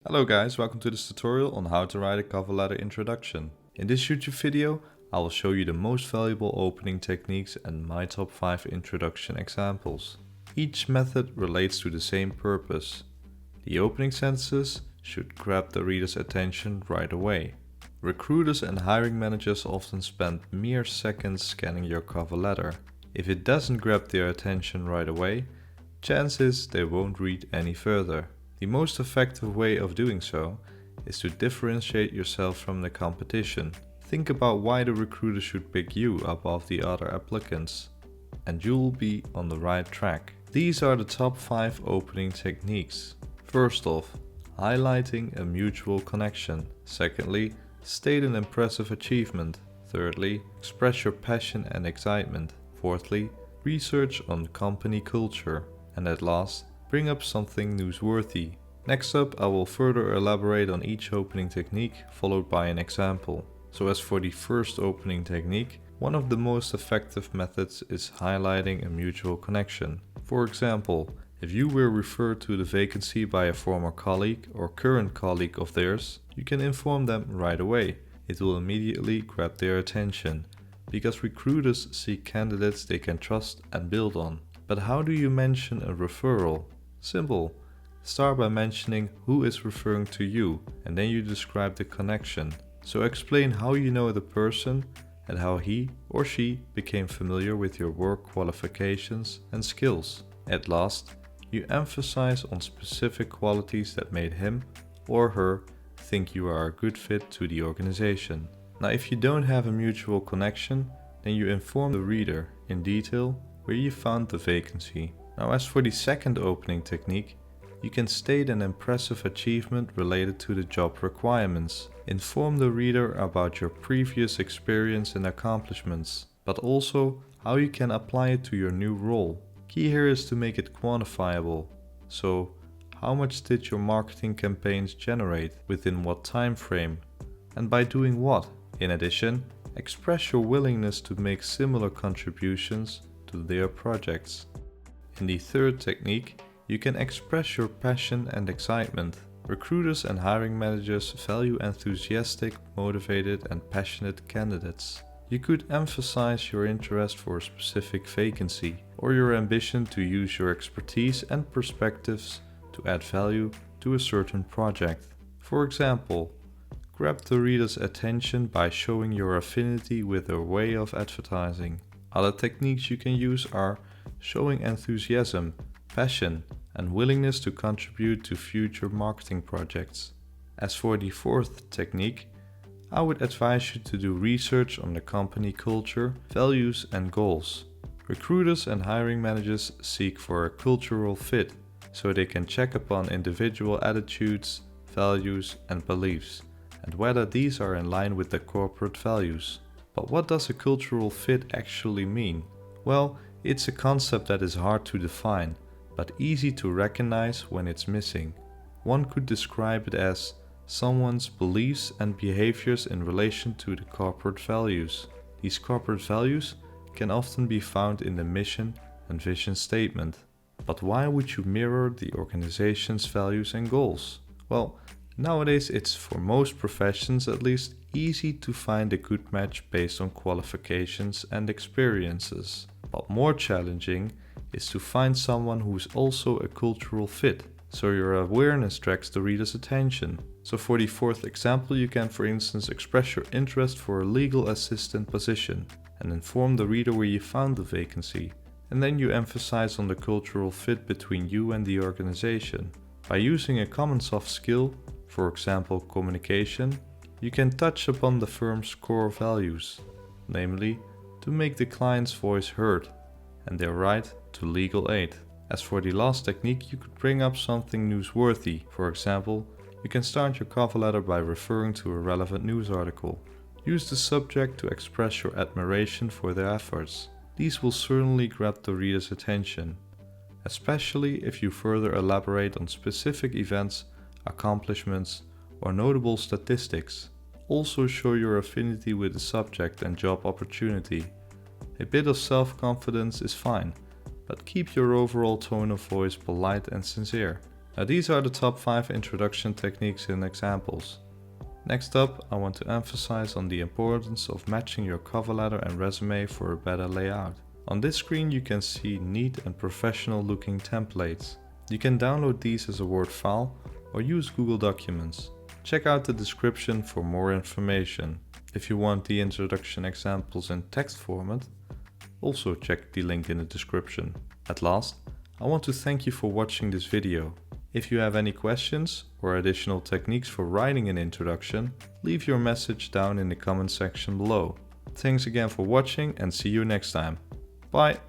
Hello guys, welcome to this tutorial on how to write a cover letter introduction. In this YouTube video, I will show you the most valuable opening techniques and my top 5 introduction examples. Each method relates to the same purpose. The opening sentences should grab the reader's attention right away. Recruiters and hiring managers often spend mere seconds scanning your cover letter. If it doesn't grab their attention right away, chances they won't read any further. The most effective way of doing so is to differentiate yourself from the competition. Think about why the recruiter should pick you above the other applicants, and you'll be on the right track. These are the top 5 opening techniques. First off, highlighting a mutual connection. Secondly, state an impressive achievement. Thirdly, express your passion and excitement. Fourthly, research on company culture. And at last, bring up something newsworthy. Next up, I will further elaborate on each opening technique, followed by an example. So as for the first opening technique, one of the most effective methods is highlighting a mutual connection. For example, if you were referred to the vacancy by a former colleague or current colleague of theirs, you can inform them right away. It will immediately grab their attention, because recruiters seek candidates they can trust and build on. But how do you mention a referral? Simple. Start by mentioning who is referring to you, and then you describe the connection. So explain how you know the person and how he or she became familiar with your work qualifications and skills. At last, you emphasize on specific qualities that made him or her think you are a good fit to the organization. Now, if you don't have a mutual connection, then you inform the reader in detail where you found the vacancy. Now, as for the second opening technique, you can state an impressive achievement related to the job requirements. Inform the reader about your previous experience and accomplishments, but also how you can apply it to your new role. Key here is to make it quantifiable. So, how much did your marketing campaigns generate, within what time frame, and by doing what? In addition, express your willingness to make similar contributions to their projects. In the third technique, you can express your passion and excitement. Recruiters and hiring managers value enthusiastic, motivated, and passionate candidates. You could emphasize your interest for a specific vacancy, or your ambition to use your expertise and perspectives to add value to a certain project. For example, grab the reader's attention by showing your affinity with their way of advertising. Other techniques you can use are showing enthusiasm, passion, and willingness to contribute to future marketing projects. As for the fourth technique, I would advise you to do research on the company culture, values, and goals. Recruiters and hiring managers seek for a cultural fit, so they can check upon individual attitudes, values, and beliefs, and whether these are in line with the corporate values. But what does a cultural fit actually mean? Well, it's a concept that is hard to define, but easy to recognize when it's missing. One could describe it as someone's beliefs and behaviors in relation to the corporate values. These corporate values can often be found in the mission and vision statement. But why would you mirror the organization's values and goals? Well, nowadays it's, for most professions at least, easy to find a good match based on qualifications and experiences. But more challenging is to find someone who is also a cultural fit, so your awareness attracts the reader's attention. So for the fourth example, you can, for instance, express your interest for a legal assistant position and inform the reader where you found the vacancy. And then you emphasize on the cultural fit between you and the organization. By using a common soft skill, for example communication, you can touch upon the firm's core values, namely to make the client's voice heard and their right to legal aid. As for the last technique, you could bring up something newsworthy. For example, you can start your cover letter by referring to a relevant news article. Use the subject to express your admiration for their efforts. These will certainly grab the reader's attention, especially if you further elaborate on specific events, accomplishments, or notable statistics. Also show your affinity with the subject and job opportunity. A bit of self-confidence is fine, but keep your overall tone of voice polite and sincere. Now these are the top 5 introduction techniques and examples. Next up, I want to emphasize on the importance of matching your cover letter and resume for a better layout. On this screen you can see neat and professional looking templates. You can download these as a Word file or use Google Documents. Check out the description for more information. If you want the introduction examples in text format, also check the link in the description. At last, I want to thank you for watching this video. If you have any questions or additional techniques for writing an introduction, leave your message down in the comment section below. Thanks again for watching and see you next time. Bye!